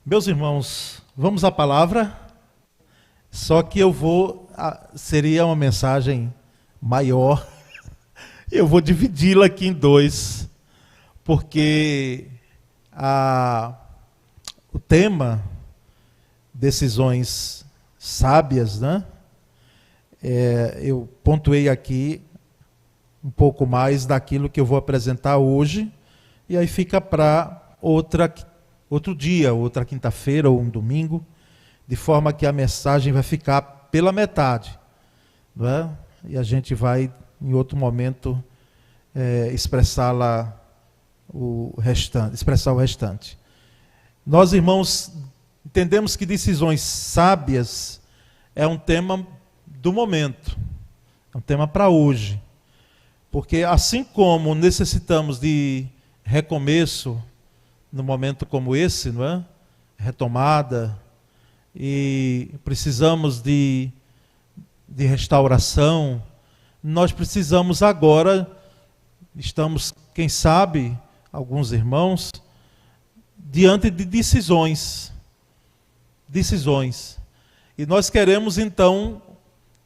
Meus irmãos, vamos à palavra, só que seria uma mensagem maior, eu vou dividi-la aqui em dois, porque o tema, decisões sábias, né? Eu pontuei aqui um pouco mais daquilo que eu vou apresentar hoje, e aí fica para outro dia, outra quinta-feira ou um domingo, de forma que a mensagem vai ficar pela metade, não é? E a gente vai, em outro momento, expressar o restante. Nós, irmãos, entendemos que decisões sábias é um tema do momento, é um tema para hoje, porque assim como necessitamos de recomeço, num momento como esse, não é? Retomada, e precisamos de restauração, nós precisamos agora, estamos, quem sabe, alguns irmãos, diante de decisões. E nós queremos então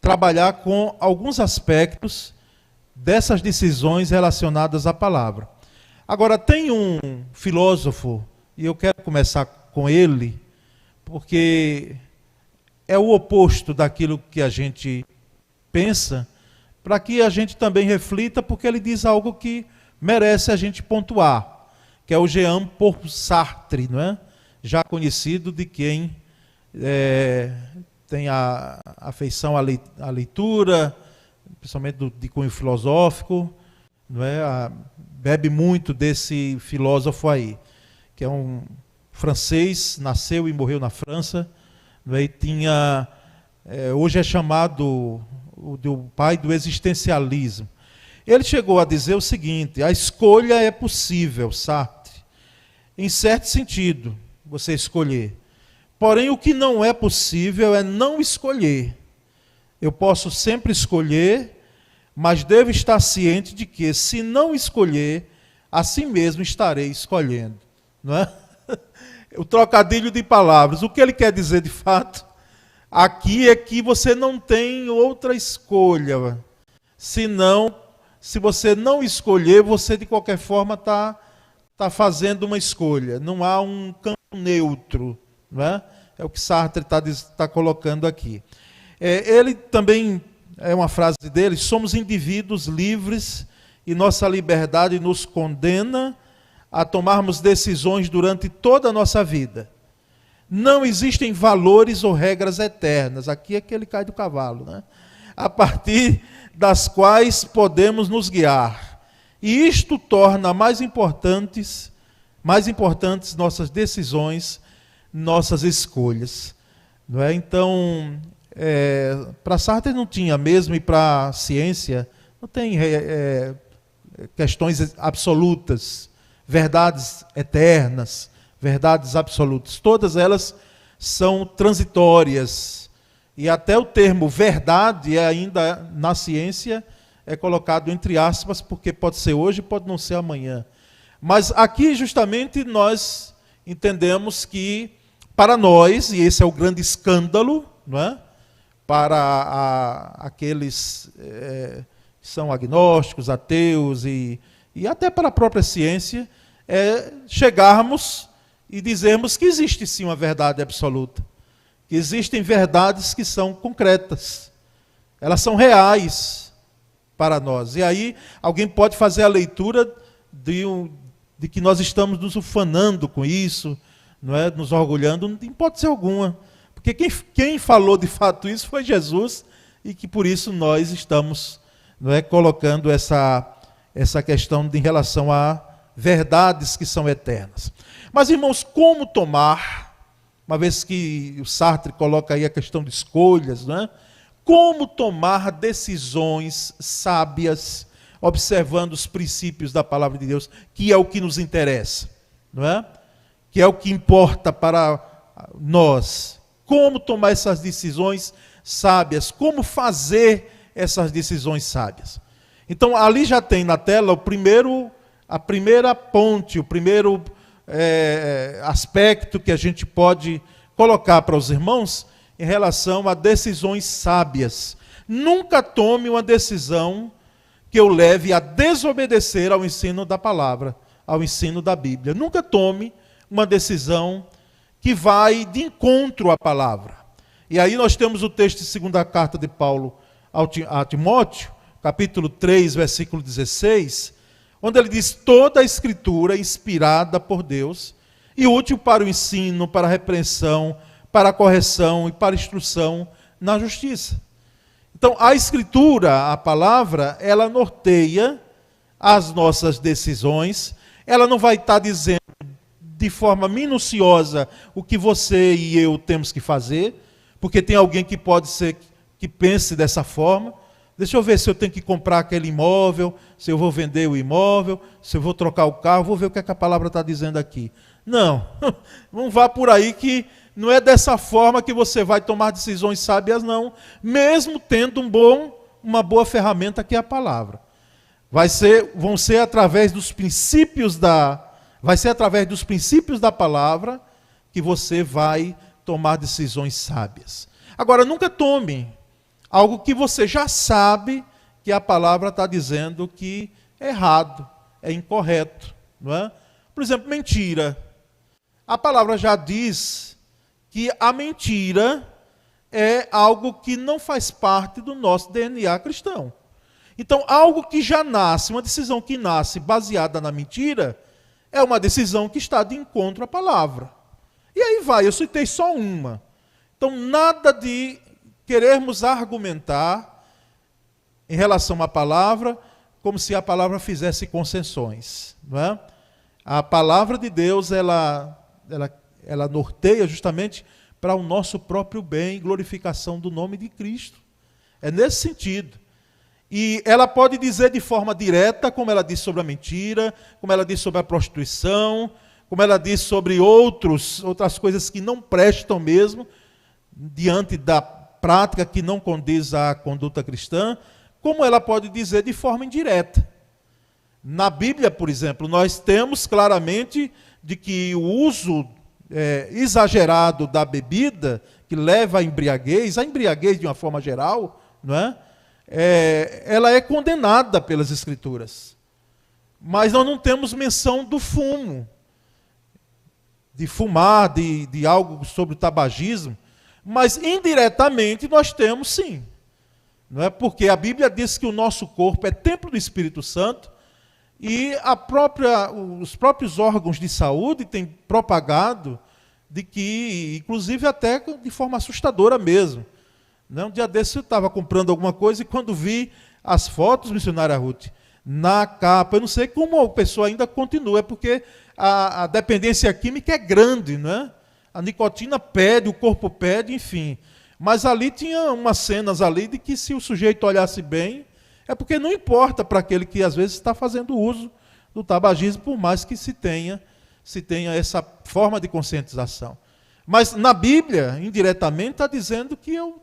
trabalhar com alguns aspectos dessas decisões relacionadas à palavra. Agora, tem um filósofo, e eu quero começar com ele, porque é o oposto daquilo que a gente pensa, para que a gente também reflita, porque ele diz algo que merece a gente pontuar, que é o Jean-Paul Sartre, não é? Já conhecido de quem tem a afeição à leitura, principalmente de cunho filosófico, não é? Bebe muito desse filósofo aí, que é um francês, nasceu e morreu na França, não é? E tinha, hoje é chamado o pai do existencialismo. Ele chegou a dizer o seguinte: a escolha é possível, Sartre, em certo sentido, você escolher. Porém, o que não é possível é não escolher. Eu posso sempre escolher, mas devo estar ciente de que, se não escolher, assim mesmo estarei escolhendo. Não é? O trocadilho de palavras. O que ele quer dizer de fato aqui é que você não tem outra escolha. Senão, se você não escolher, você de qualquer forma está fazendo uma escolha. Não há um campo neutro. Não é? É o que Sartre está colocando aqui. Ele também, é uma frase dele: somos indivíduos livres e nossa liberdade nos condena a tomarmos decisões durante toda a nossa vida. Não existem valores ou regras eternas. Aqui é que ele cai do cavalo, né? A partir das quais podemos nos guiar. E isto torna mais importantes nossas decisões, nossas escolhas. Não é? Então, para Sartre não tinha mesmo, e para a ciência, não tem questões absolutas, verdades eternas, verdades absolutas. Todas elas são transitórias. E até o termo verdade ainda na ciência é colocado entre aspas, porque pode ser hoje, pode não ser amanhã. Mas aqui justamente nós entendemos que para nós, e esse é o grande escândalo, não é? Para aqueles que são agnósticos, ateus e até para a própria ciência, chegarmos e dizermos que existe sim uma verdade absoluta, que existem verdades que são concretas, elas são reais para nós. E aí alguém pode fazer a leitura de que nós estamos nos ufanando com isso, não é? Nos orgulhando, não tem hipótese alguma, porque quem falou de fato isso foi Jesus, e que por isso nós estamos, não é, colocando essa questão em relação a verdades que são eternas. Mas, irmãos, como tomar, uma vez que o Sartre coloca aí a questão de escolhas, não é? Como tomar decisões sábias, observando os princípios da palavra de Deus, que é o que nos interessa, não é? Que é o que importa para nós. Como tomar essas decisões sábias? Como fazer essas decisões sábias? Então, ali já tem na tela a primeira ponte, o primeiro aspecto que a gente pode colocar para os irmãos em relação a decisões sábias. Nunca tome uma decisão que eu leve a desobedecer ao ensino da palavra, ao ensino da Bíblia. Nunca tome uma decisão que vai de encontro à palavra. E aí nós temos o texto de segunda carta de Paulo a Timóteo, capítulo 3, versículo 16, onde ele diz: toda a escritura é inspirada por Deus e útil para o ensino, para a repreensão, para a correção e para a instrução na justiça. Então, a escritura, a palavra, ela norteia as nossas decisões. Ela não vai estar dizendo de forma minuciosa o que você e eu temos que fazer, porque tem alguém que pode ser que pense dessa forma. Deixa eu ver se eu tenho que comprar aquele imóvel, se eu vou vender o imóvel, se eu vou trocar o carro, vou ver o que a palavra está dizendo aqui. Não, não vá por aí que não é dessa forma que você vai tomar decisões sábias, não, mesmo tendo uma boa ferramenta que é a palavra. Vão ser através dos princípios da palavra que você vai tomar decisões sábias. Agora, nunca tome algo que você já sabe que a palavra está dizendo que é errado, é incorreto. Não é? Por exemplo, mentira. A palavra já diz que a mentira é algo que não faz parte do nosso DNA cristão. Então, algo que já nasce, uma decisão que nasce baseada na mentira, é uma decisão que está de encontro à palavra. E aí vai, eu citei só uma. Então, nada de querermos argumentar em relação à palavra, como se a palavra fizesse concessões. Não é? A palavra de Deus, ela norteia justamente para o nosso próprio bem e glorificação do nome de Cristo. É nesse sentido. E ela pode dizer de forma direta, como ela diz sobre a mentira, como ela diz sobre a prostituição, como ela diz sobre outras coisas que não prestam mesmo, diante da prática que não condiz à conduta cristã, como ela pode dizer de forma indireta. Na Bíblia, por exemplo, nós temos claramente de que o uso exagerado da bebida, que leva à embriaguez de uma forma geral, não é? Ela é condenada pelas Escrituras. Mas nós não temos menção do fumo, de fumar, de algo sobre o tabagismo, mas indiretamente nós temos sim. Não é? Porque a Bíblia diz que o nosso corpo é templo do Espírito Santo e os próprios órgãos de saúde têm propagado de que, inclusive até de forma assustadora mesmo. Um dia desse eu estava comprando alguma coisa e quando vi as fotos, missionária Ruth, na capa, eu não sei como a pessoa ainda continua, é porque a dependência química é grande, não é? A nicotina pede, o corpo pede, enfim. Mas ali tinha umas cenas ali de que se o sujeito olhasse bem, é porque não importa para aquele que às vezes está fazendo uso do tabagismo, por mais que se tenha essa forma de conscientização. Mas na Bíblia, indiretamente, está dizendo que eu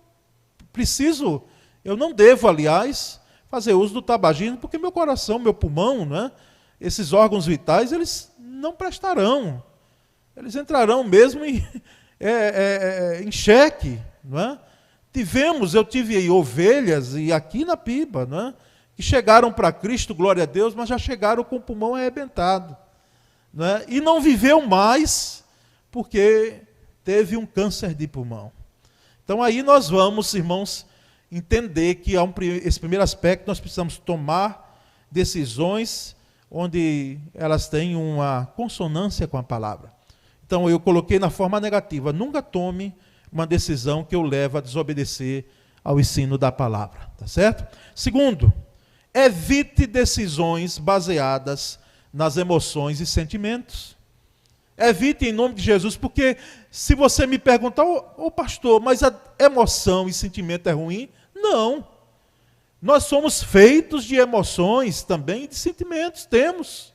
não devo, aliás, fazer uso do tabagismo, porque meu coração, meu pulmão, né, esses órgãos vitais, eles não prestarão. Eles entrarão mesmo em xeque. Não é? Eu tive ovelhas, e aqui na Piba, não é? Que chegaram para Cristo, glória a Deus, mas já chegaram com o pulmão arrebentado. Não é? E não viveu mais, porque teve um câncer de pulmão. Então aí nós vamos, irmãos, entender que esse primeiro aspecto nós precisamos tomar decisões onde elas têm uma consonância com a palavra. Então eu coloquei na forma negativa: nunca tome uma decisão que eu leve a desobedecer ao ensino da palavra. Tá certo? Segundo, evite decisões baseadas nas emoções e sentimentos. Evite em nome de Jesus, porque se você me perguntar, pastor, mas a emoção e sentimento é ruim? Não. Nós somos feitos de emoções também e de sentimentos, temos.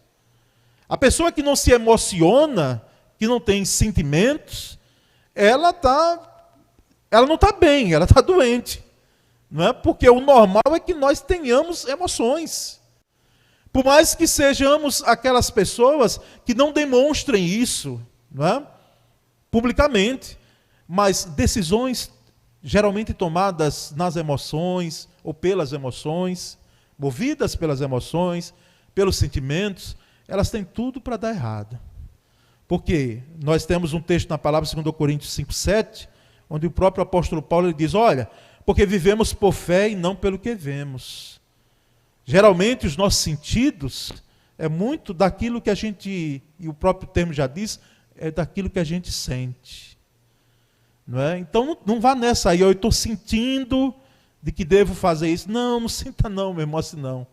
A pessoa que não se emociona, que não tem sentimentos, ela não está bem, ela está doente. Não é? Porque o normal é que nós tenhamos emoções. Por mais que sejamos aquelas pessoas que não demonstrem isso, não é? Publicamente, mas decisões geralmente tomadas nas emoções ou pelas emoções, movidas pelas emoções, pelos sentimentos, elas têm tudo para dar errado. Porque nós temos um texto na palavra 2 Coríntios 5:7, onde o próprio apóstolo Paulo ele diz, olha, porque vivemos por fé e não pelo que vemos. Geralmente os nossos sentidos é muito daquilo que a gente, e o próprio termo já diz, é daquilo que a gente sente. Não é? Então não vá nessa aí, eu estou sentindo de que devo fazer isso. Não sinta não, meu irmão, assim não.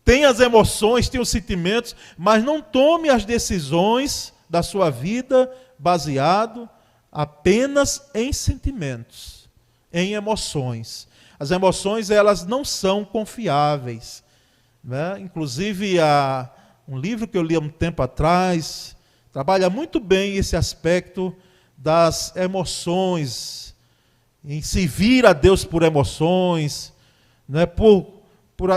Tem as emoções, tem os sentimentos, mas não tome as decisões da sua vida baseado apenas em sentimentos, em emoções. As emoções, elas não são confiáveis. Né? Inclusive, um livro que eu li há um tempo atrás, trabalha muito bem esse aspecto das emoções, em servir a Deus por emoções, né? por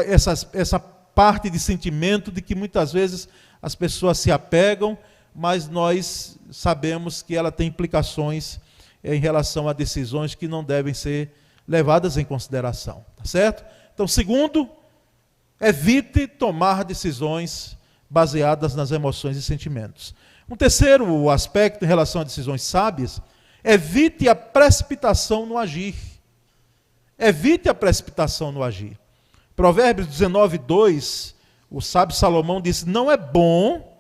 essa parte de sentimento de que muitas vezes as pessoas se apegam, mas nós sabemos que ela tem implicações em relação a decisões que não devem ser levadas em consideração, tá certo? Então, segundo, evite tomar decisões baseadas nas emoções e sentimentos. Um terceiro aspecto em relação a decisões sábias, evite a precipitação no agir. Evite a precipitação no agir. Provérbios 19:2, o sábio Salomão disse, não é bom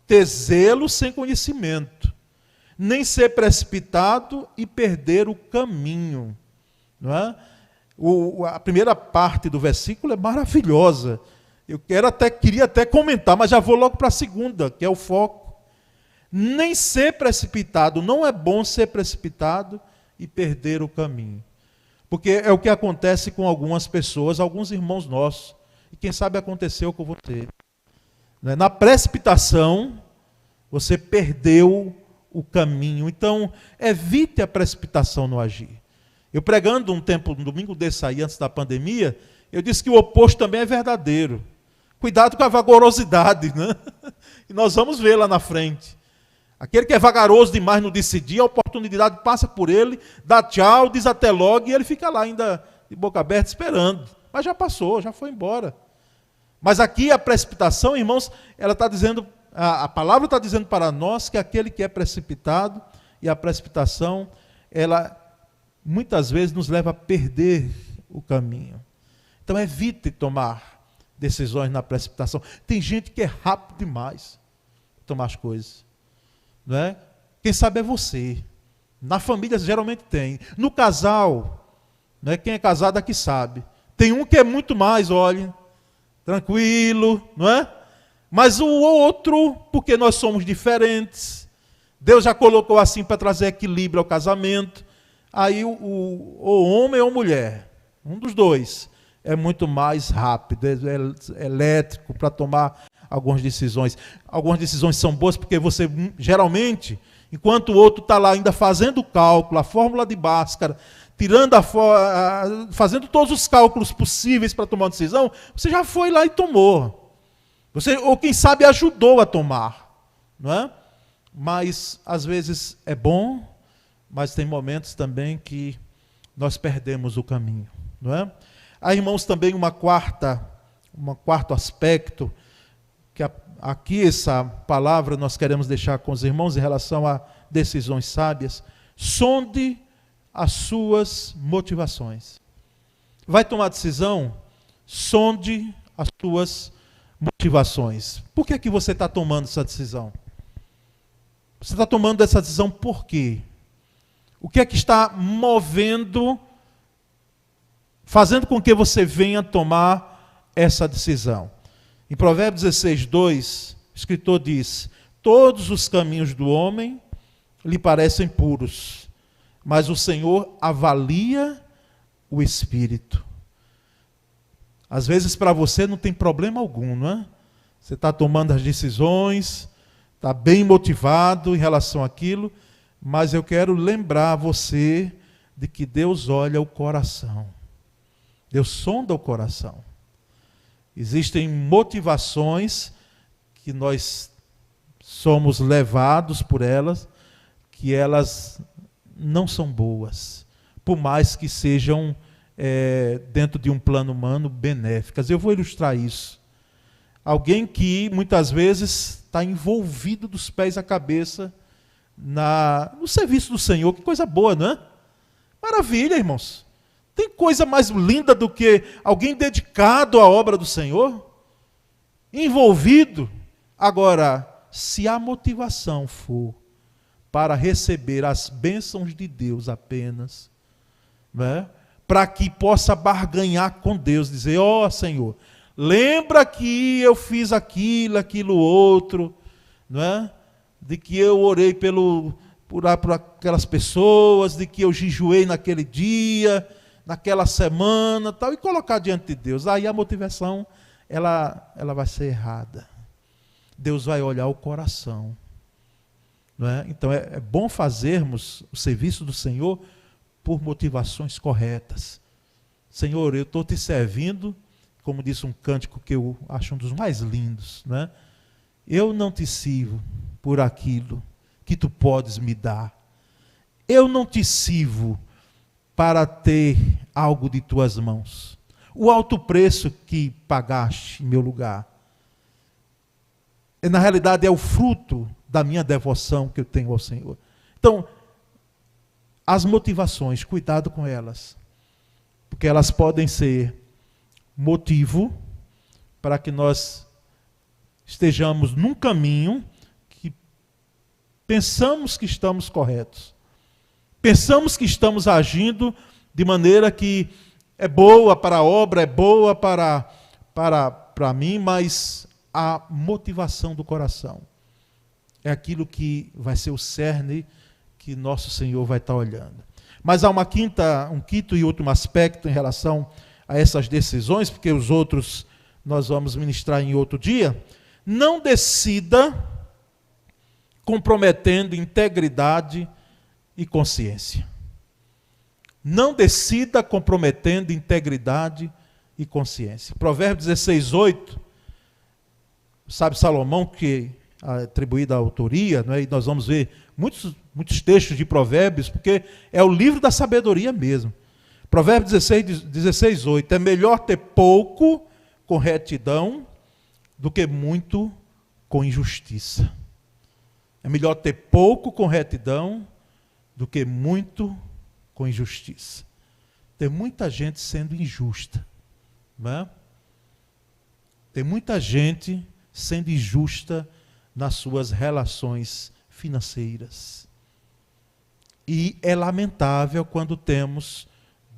ter zelo sem conhecimento, nem ser precipitado e perder o caminho. Não é? A primeira parte do versículo é maravilhosa. Eu queria até comentar, mas já vou logo para a segunda, que é o foco. Nem ser precipitado, não é bom ser precipitado e perder o caminho. Porque é o que acontece com algumas pessoas, alguns irmãos nossos, e quem sabe aconteceu com você. Na precipitação, você perdeu o caminho. Então, evite a precipitação no agir. Eu pregando um domingo desse aí, antes da pandemia, eu disse que o oposto também é verdadeiro. Cuidado com a vagarosidade, né? E nós vamos ver lá na frente. Aquele que é vagaroso demais no decidir, a oportunidade passa por ele, dá tchau, diz até logo, e ele fica lá ainda de boca aberta esperando. Mas já passou, já foi embora. Mas aqui a precipitação, irmãos, ela está dizendo, a palavra está dizendo para nós que aquele que é precipitado, e a precipitação, ela muitas vezes nos leva a perder o caminho. Então evite tomar decisões na precipitação. Tem gente que é rápido demais para tomar as coisas. Não é? Quem sabe é você. Na família geralmente tem. No casal, não é? Quem é casado aqui sabe. Tem um que é muito mais, olha, tranquilo, não é? Mas o outro, porque nós somos diferentes, Deus já colocou assim para trazer equilíbrio ao casamento. Aí o homem ou mulher, um dos dois, é muito mais rápido, é elétrico para tomar algumas decisões. Algumas decisões são boas porque você, geralmente, enquanto o outro está lá ainda fazendo o cálculo, a fórmula de Bhaskara, fazendo todos os cálculos possíveis para tomar uma decisão, você já foi lá e tomou. Você, ou quem sabe ajudou a tomar. Não é? Mas, às vezes, é bom, mas tem momentos também que nós perdemos o caminho. Não é? Há, irmãos, também um quarto aspecto, que aqui essa palavra nós queremos deixar com os irmãos em relação a decisões sábias. Sonde as suas motivações. Vai tomar decisão? Sonde as suas motivações. Por que é que você está tomando essa decisão? Você está tomando essa decisão por quê? O que é que está movendo, fazendo com que você venha tomar essa decisão? Em Provérbios 16:2, o escritor diz, todos os caminhos do homem lhe parecem puros, mas o Senhor avalia o espírito. Às vezes para você não tem problema algum, não é? Você está tomando as decisões, está bem motivado em relação àquilo, mas eu quero lembrar você de que Deus olha o coração. Deus sonda o coração. Existem motivações que nós somos levados por elas, que elas não são boas, por mais que sejam dentro de um plano humano benéficas. Eu vou ilustrar isso. Alguém que muitas vezes está envolvido dos pés à cabeça no serviço do Senhor. Que coisa boa, não é? Maravilha, irmãos. Tem coisa mais linda do que alguém dedicado à obra do Senhor? Envolvido. Agora, se a motivação for para receber as bênçãos de Deus apenas, né, para que possa barganhar com Deus, dizer, ó Senhor, lembra que eu fiz aquilo outro, não é? De que eu orei por aquelas pessoas, de que eu jejuei naquele dia, naquela semana, tal, e colocar diante de Deus. Aí a motivação, ela vai ser errada. Deus vai olhar o coração. Não é? Então é bom fazermos o serviço do Senhor por motivações corretas. Senhor, eu estou te servindo, como disse um cântico que eu acho um dos mais lindos, não é? Eu não te sirvo por aquilo que tu podes me dar. Eu não te sirvo para ter algo de tuas mãos. O alto preço que pagaste em meu lugar, na realidade é o fruto da minha devoção que eu tenho ao Senhor. Então, as motivações, cuidado com elas, porque elas podem ser motivo para que nós estejamos num caminho que pensamos que estamos corretos. Pensamos que estamos agindo de maneira que é boa para a obra, é boa para mim, mas a motivação do coração é aquilo que vai ser o cerne que nosso Senhor vai estar olhando. Mas há um quinto e último aspecto em relação a essas decisões, porque os outros nós vamos ministrar em outro dia. Não decida comprometendo integridade e consciência. Não decida comprometendo integridade e consciência. Provérbios 16:8, sabe Salomão, que é atribuída a autoria, não é? E nós vamos ver muitos textos de Provérbios, porque é o livro da sabedoria mesmo. Provérbios 16:8, é melhor ter pouco com retidão do que muito com injustiça. É melhor ter pouco com retidão do que muito com injustiça. Tem muita gente sendo injusta, não é? Tem muita gente sendo injusta nas suas relações financeiras. E é lamentável quando temos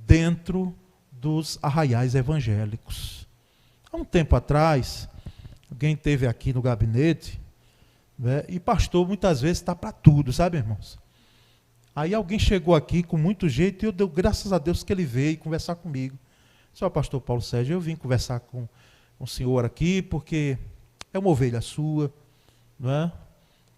dentro dos arraiais evangélicos. Há um tempo atrás, alguém esteve aqui no gabinete, né, e pastor muitas vezes está para tudo, sabe, irmãos? Aí alguém chegou aqui com muito jeito e eu dei graças a Deus que ele veio conversar comigo. Só pastor Paulo Sérgio, eu vim conversar com o senhor aqui porque é uma ovelha sua, não é?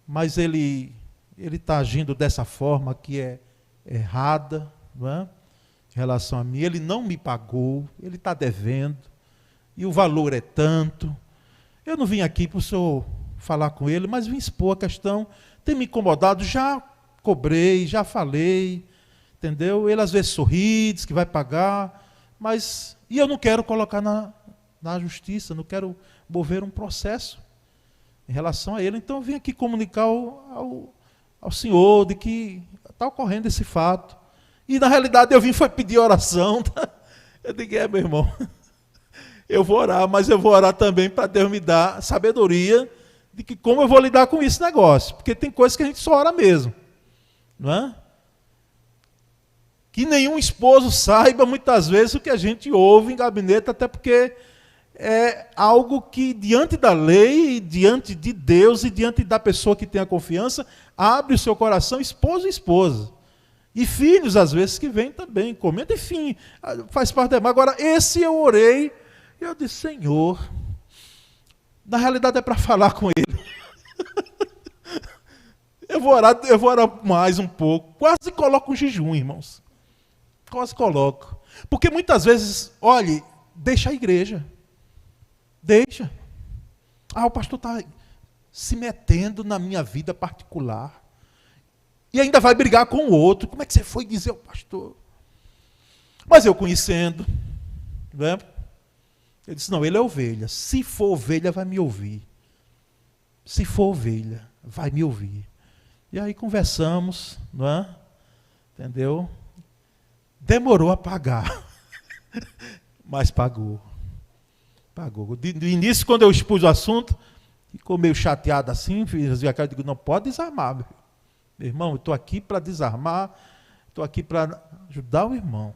Mas ele está agindo dessa forma que é errada, não é? Em relação a mim, ele não me pagou, ele está devendo, e o valor é tanto. Eu não vim aqui para o senhor falar com ele, mas vim expor a questão, tem me incomodado, já cobrei, já falei, entendeu? Ele às vezes sorri, diz que vai pagar, mas, e eu não quero colocar na justiça, não quero mover um processo em relação a ele. Então eu vim aqui comunicar ao senhor de que está ocorrendo esse fato. E na realidade eu vim foi pedir oração. Tá? Eu digo, meu irmão, eu vou orar, mas eu vou orar também para Deus me dar sabedoria de que como eu vou lidar com esse negócio. Porque tem coisas que a gente só ora mesmo. Não é? Que nenhum esposo saiba muitas vezes o que a gente ouve em gabinete, até porque é algo que diante da lei, diante de Deus e diante da pessoa que tem a confiança, abre o seu coração, esposo e esposa. E filhos, às vezes, que vêm também, comentam, enfim, faz parte da... Agora, esse eu orei, e eu disse, Senhor, na realidade é para falar com ele. eu vou orar mais um pouco, quase coloco um jejum, irmãos. Quase coloco. Porque muitas vezes, olhe, deixa a igreja. Deixa. O pastor está se metendo na minha vida particular. E ainda vai brigar com o outro. Como é que você foi dizer ao pastor? Mas eu conhecendo, né? Ele disse, não, ele é ovelha. Se for ovelha, vai me ouvir. Se for ovelha, vai me ouvir. E aí conversamos, não é? Entendeu? Demorou a pagar. Mas pagou. Pagou. Do início, quando eu expus o assunto, ficou meio chateado assim, fazia cara, eu digo, não pode desarmar, meu irmão, eu estou aqui para desarmar, estou aqui para ajudar o irmão.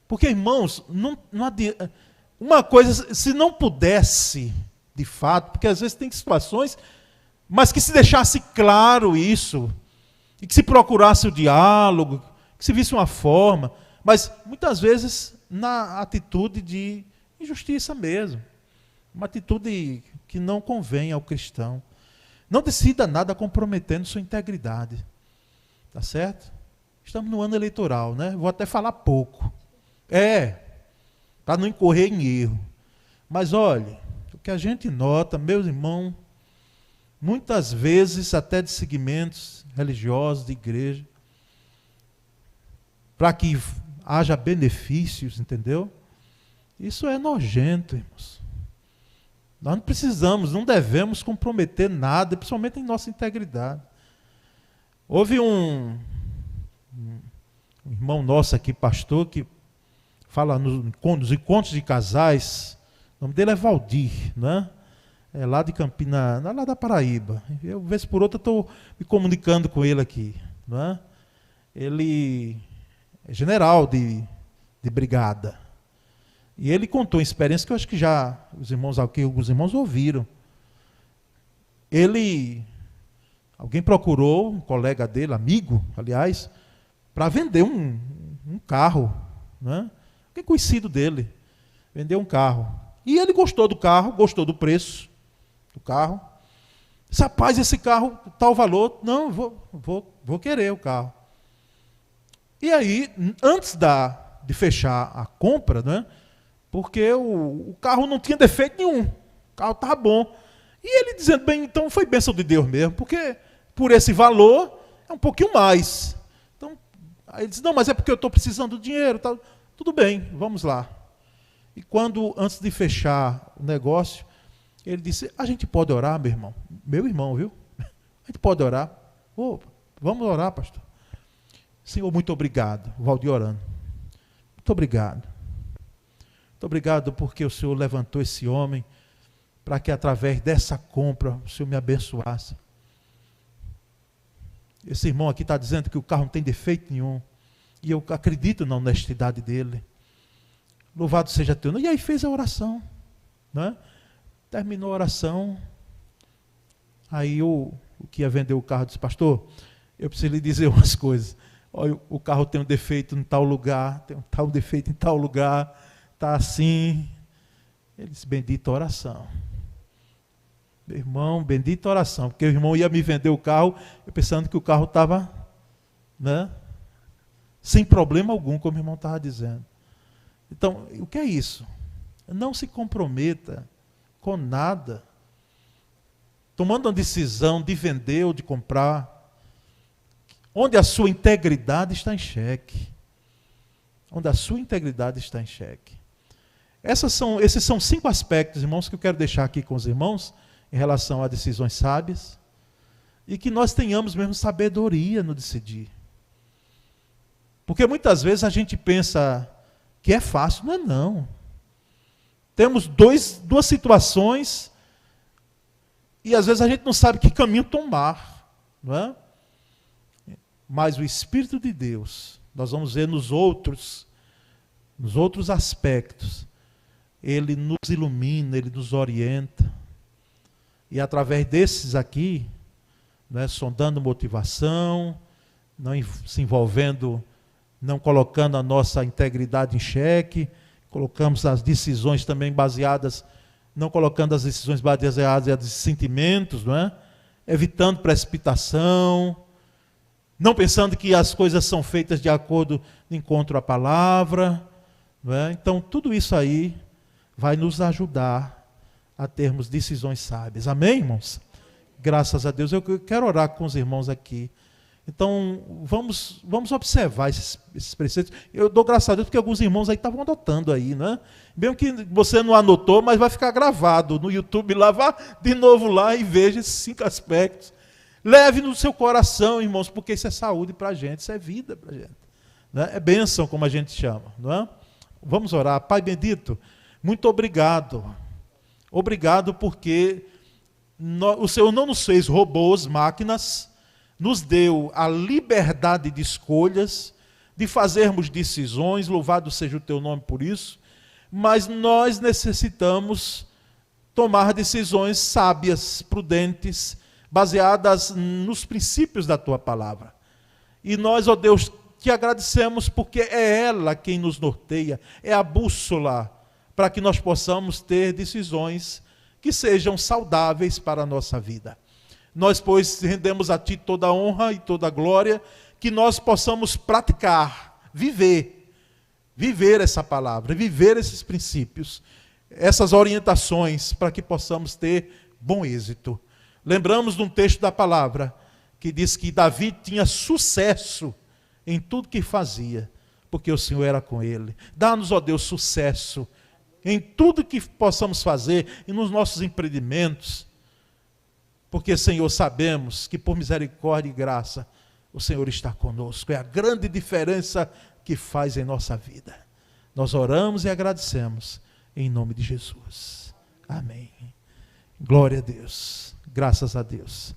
Porque, irmãos, não adianta. Uma coisa, se não pudesse, de fato, porque às vezes tem situações, mas que se deixasse claro isso, e que se procurasse o diálogo, que se visse uma forma, mas muitas vezes na atitude de injustiça mesmo, uma atitude que não convém ao cristão. Não decida nada comprometendo sua integridade, tá certo? Estamos no ano eleitoral, né? Vou até falar pouco. Para não incorrer em erro. Mas olha, o que a gente nota, meus irmãos, muitas vezes até de segmentos religiosos, de igreja, para que haja benefícios, entendeu? Isso é nojento, irmãos. Nós não precisamos, não devemos comprometer nada, principalmente em nossa integridade. Houve um irmão nosso aqui, pastor, que fala nos encontros de casais, o nome dele é Valdir, né? É lá de Campinas, lá da Paraíba. Eu, vez por outra, estou me comunicando com ele aqui. Né? Ele é general de brigada. E ele contou uma experiência que eu acho que já alguns irmãos ouviram. Alguém procurou um colega dele, amigo, aliás, para vender um carro. Né? Alguém conhecido dele. Vendeu um carro. E ele gostou do carro, gostou do preço do carro. Disse, rapaz, esse carro, tal valor, não, vou querer o carro. E aí, antes de fechar a compra, né, porque o carro não tinha defeito nenhum, o carro estava bom. E ele dizendo, bem, então foi bênção de Deus mesmo, porque por esse valor é um pouquinho mais. Então, aí ele disse, não, mas é porque eu estou precisando do dinheiro. Tal. Tudo bem, vamos lá. E quando, antes de fechar o negócio, ele disse, a gente pode orar, meu irmão? Meu irmão, viu? A gente pode orar? Vamos orar, pastor. Senhor, muito obrigado. O Valdir orando. Muito obrigado. Muito obrigado porque o Senhor levantou esse homem para que através dessa compra o Senhor me abençoasse. Esse irmão aqui está dizendo que o carro não tem defeito nenhum. E eu acredito na honestidade dele. Louvado seja teu nome. E aí fez a oração. Né? Terminou a oração. Aí o que ia vender o carro disse, pastor, eu preciso lhe dizer umas coisas. Olha, o carro tem um defeito em tal lugar, tem um tal defeito em tal lugar, está assim. Ele disse, bendita oração. Meu irmão, bendita oração, porque o irmão ia me vender o carro, eu pensando que o carro estava, né, sem problema algum, como o irmão estava dizendo. Então, o que é isso? Não se comprometa com nada, tomando uma decisão de vender ou de comprar, onde a sua integridade está em xeque. Onde a sua integridade está em xeque. Esses são 5 aspectos, irmãos, que eu quero deixar aqui com os irmãos, em relação a decisões sábias, e que nós tenhamos mesmo sabedoria no decidir. Porque muitas vezes a gente pensa que é fácil, não é não. Temos duas situações, e às vezes a gente não sabe que caminho tomar, não é? Mas o Espírito de Deus, nós vamos ver nos outros aspectos, ele nos ilumina, ele nos orienta. E através desses aqui, né, sondando motivação, não se envolvendo, não colocando a nossa integridade em xeque, colocamos as decisões também baseadas, não colocando as decisões baseadas em sentimentos, não é? Evitando precipitação, não pensando que as coisas são feitas de acordo, de encontro à palavra. Não é? Então, tudo isso aí vai nos ajudar a termos decisões sábias. Amém, irmãos? Graças a Deus. Eu quero orar com os irmãos aqui. Então, vamos observar esses preceitos. Eu dou graças a Deus porque alguns irmãos aí estavam anotando aí, né? Mesmo que você não anotou, mas vai ficar gravado no YouTube lá, vá de novo lá e veja esses 5 aspectos. Leve no seu coração, irmãos, porque isso é saúde para a gente, isso é vida para a gente. Né? É bênção, como a gente chama, não é? Vamos orar. Pai bendito, muito obrigado. Obrigado porque o Senhor não nos fez robôs, máquinas, nos deu a liberdade de escolhas, de fazermos decisões, louvado seja o teu nome por isso, mas nós necessitamos tomar decisões sábias, prudentes, baseadas nos princípios da tua palavra. E nós, ó Deus, te agradecemos porque é ela quem nos norteia, é a bússola para que nós possamos ter decisões que sejam saudáveis para a nossa vida. Nós, pois, rendemos a Ti toda a honra e toda a glória, que nós possamos praticar, viver essa palavra, viver esses princípios, essas orientações, para que possamos ter bom êxito. Lembramos de um texto da palavra, que diz que Davi tinha sucesso em tudo que fazia, porque o Senhor era com ele. Dá-nos, ó Deus, sucesso em tudo que possamos fazer e nos nossos empreendimentos, porque, Senhor, sabemos que por misericórdia e graça o Senhor está conosco. É a grande diferença que faz em nossa vida. Nós oramos e agradecemos em nome de Jesus. Amém. Glória a Deus. Graças a Deus.